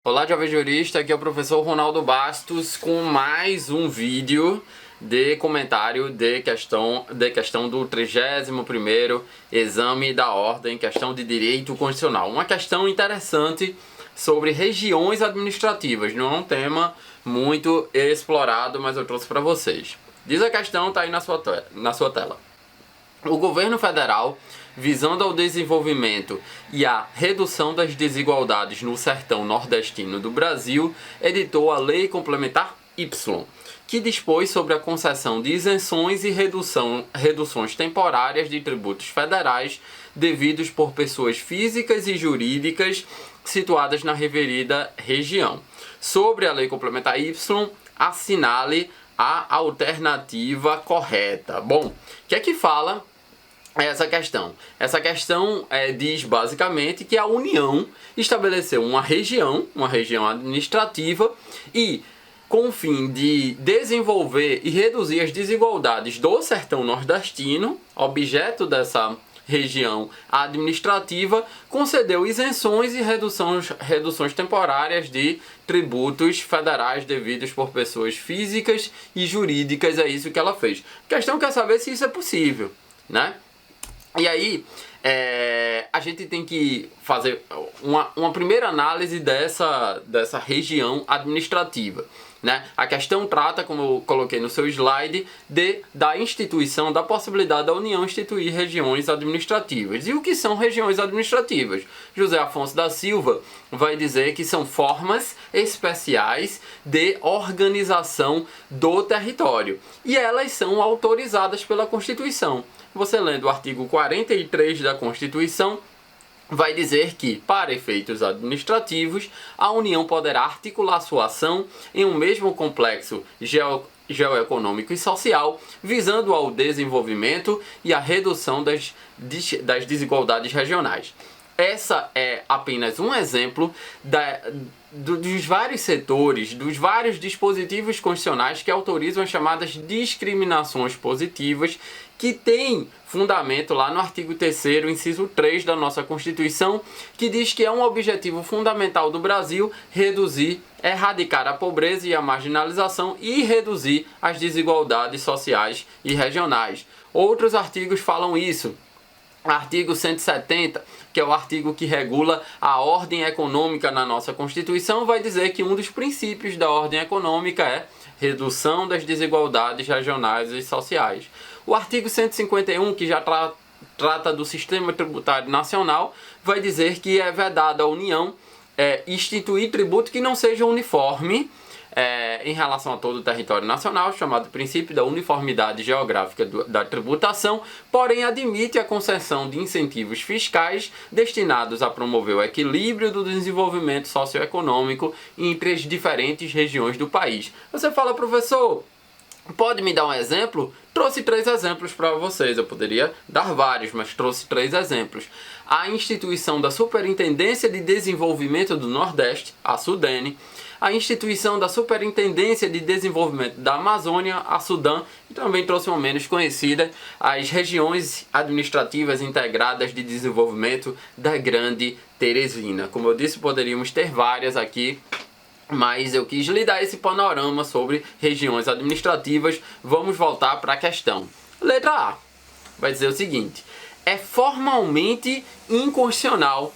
Olá, jovem jurista, aqui é o professor Ronaldo Bastos com mais um vídeo de comentário de questão do 31º exame da ordem, questão de direito constitucional. Uma questão interessante sobre regiões administrativas, não é um tema muito explorado, mas eu trouxe para vocês. Diz a questão, tá aí na sua tela. O governo federal, visando ao desenvolvimento e à redução das desigualdades no sertão nordestino do Brasil, editou a Lei Complementar Y, que dispôs sobre a concessão de isenções e reduções temporárias de tributos federais devidos por pessoas físicas e jurídicas situadas na referida região. Sobre a Lei Complementar Y, assinale a alternativa correta. Bom, o que é que fala essa questão? Essa questão diz basicamente que a União estabeleceu uma região administrativa e, com o fim de desenvolver e reduzir as desigualdades do sertão nordestino, objeto dessa região administrativa, concedeu isenções e reduções temporárias de tributos federais devidos por pessoas físicas e jurídicas. É isso que ela fez. A questão quer saber se isso é possível, né? E aí, a gente tem que fazer uma primeira análise dessa região administrativa, né? A questão trata, como eu coloquei no seu slide, da instituição, da possibilidade da União instituir regiões administrativas. E o que são regiões administrativas? José Afonso da Silva vai dizer que são formas especiais de organização do território. E elas são autorizadas pela Constituição. Você lendo o artigo 43 da Constituição, vai dizer que, para efeitos administrativos, a União poderá articular sua ação em um mesmo complexo geoeconômico e social, visando ao desenvolvimento e à redução das desigualdades regionais. Essa é apenas um exemplo dos vários setores, dos vários dispositivos constitucionais que autorizam as chamadas discriminações positivas, que tem fundamento lá no artigo 3º, inciso 3 da nossa Constituição, que diz que é um objetivo fundamental do Brasil erradicar a pobreza e a marginalização e reduzir as desigualdades sociais e regionais. Outros artigos falam isso. Artigo 170, que é o artigo que regula a ordem econômica na nossa Constituição, vai dizer que um dos princípios da ordem econômica é redução das desigualdades regionais e sociais. O artigo 151, que já trata do sistema tributário nacional, vai dizer que é vedado à União instituir tributo que não seja uniforme em relação a todo o território nacional, chamado princípio da uniformidade geográfica da tributação, porém admite a concessão de incentivos fiscais destinados a promover o equilíbrio do desenvolvimento socioeconômico entre as diferentes regiões do país. Você fala, professor, pode me dar um exemplo? Trouxe 3 exemplos para vocês. Eu poderia dar vários, mas trouxe 3 exemplos. A instituição da Superintendência de Desenvolvimento do Nordeste, a SUDENE, a instituição da Superintendência de Desenvolvimento da Amazônia, a SUDAM, e também trouxe uma menos conhecida, as Regiões Administrativas Integradas de Desenvolvimento da Grande Teresina. Como eu disse, poderíamos ter várias aqui, mas eu quis lhe dar esse panorama sobre regiões administrativas. Vamos voltar para a questão. Letra A vai dizer o seguinte: é formalmente inconstitucional,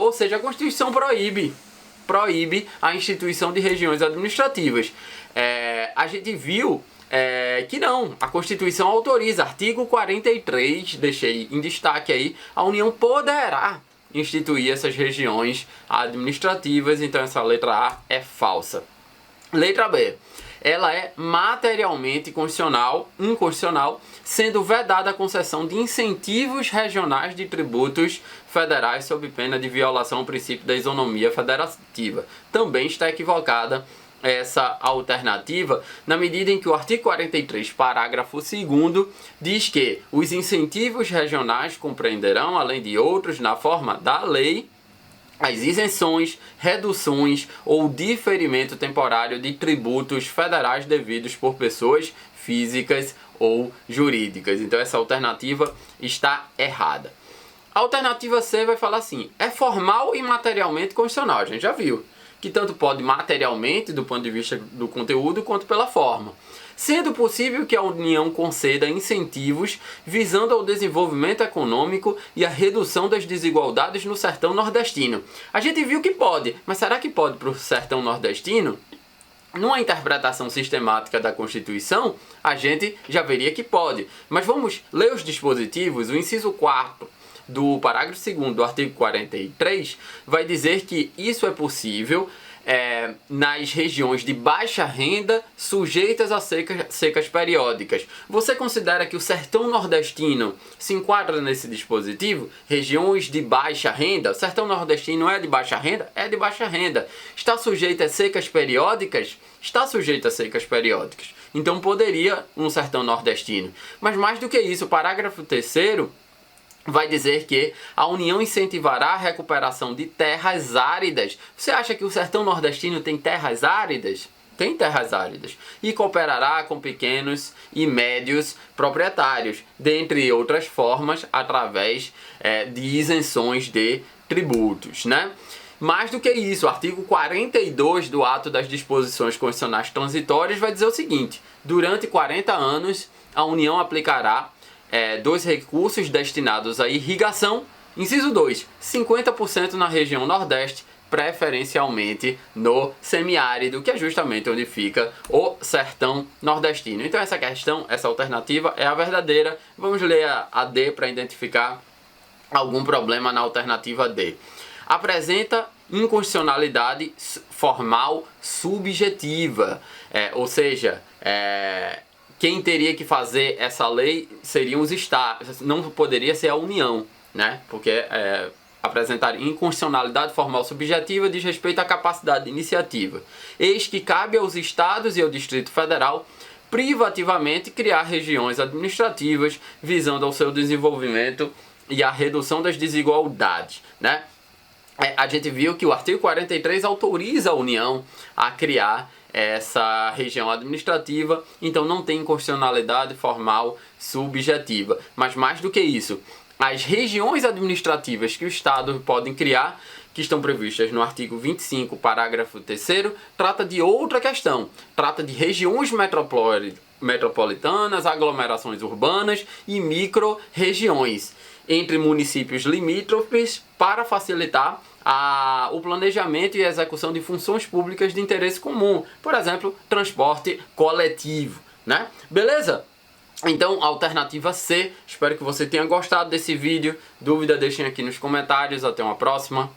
ou seja, a Constituição proíbe a instituição de regiões administrativas. A gente viu que não, a Constituição autoriza, artigo 43, deixei em destaque aí, a União poderá instituir essas regiões administrativas, então essa letra A é falsa. Letra B, ela é materialmente inconstitucional, sendo vedada a concessão de incentivos regionais de tributos federais sob pena de violação ao princípio da isonomia federativa. Também está equivocada essa alternativa, na medida em que o artigo 43, parágrafo 2º, diz que os incentivos regionais compreenderão, além de outros, na forma da lei, as isenções, reduções ou diferimento temporário de tributos federais devidos por pessoas físicas ou jurídicas. Então essa alternativa está errada. A alternativa C vai falar assim, é formal e materialmente constitucional, a gente já viu, que tanto pode materialmente, do ponto de vista do conteúdo, quanto pela forma. Sendo possível que a União conceda incentivos visando ao desenvolvimento econômico e a redução das desigualdades no sertão nordestino. A gente viu que pode, mas será que pode para o sertão nordestino? Numa interpretação sistemática da Constituição, a gente já veria que pode. Mas vamos ler os dispositivos. O inciso 4 do parágrafo 2º do artigo 43 vai dizer que isso é possível nas regiões de baixa renda sujeitas a secas periódicas. Você considera que o sertão nordestino se enquadra nesse dispositivo? Regiões de baixa renda? O sertão nordestino é de baixa renda? É de baixa renda. Está sujeito a secas periódicas? Está sujeito a secas periódicas. Então poderia um sertão nordestino. Mas mais do que isso, o parágrafo 3º vai dizer que a União incentivará a recuperação de terras áridas. Você acha que o sertão nordestino tem terras áridas? Tem terras áridas. E cooperará com pequenos e médios proprietários, dentre outras formas, através de isenções de tributos, né? Mais do que isso, o artigo 42 do Ato das Disposições Constitucionais Transitórias vai dizer o seguinte: durante 40 anos, a União aplicará dos recursos destinados à irrigação, inciso 2, 50% na região Nordeste, preferencialmente no semiárido, que é justamente onde fica o sertão nordestino. Então essa alternativa é a verdadeira. Vamos ler a D para identificar algum problema na alternativa D. Apresenta inconstitucionalidade formal subjetiva, ou seja, quem teria que fazer essa lei seriam os estados, não poderia ser a União, né? Porque apresentar inconstitucionalidade formal subjetiva diz respeito à capacidade de iniciativa. Eis que cabe aos estados e ao Distrito Federal privativamente criar regiões administrativas visando ao seu desenvolvimento e à redução das desigualdades, né? A gente viu que o artigo 43 autoriza a União a criar essa região administrativa, então não tem inconstitucionalidade formal subjetiva. Mas mais do que isso, as regiões administrativas que o Estado podem criar, que estão previstas no artigo 25, parágrafo 3º, trata de outra questão. Trata de regiões metropolitanas, aglomerações urbanas e micro-regiões entre municípios limítrofes para facilitar o planejamento e a execução de funções públicas de interesse comum, por exemplo, transporte coletivo, né? Beleza? Então, alternativa C. Espero que você tenha gostado desse vídeo. Dúvida, deixem aqui nos comentários. Até uma próxima.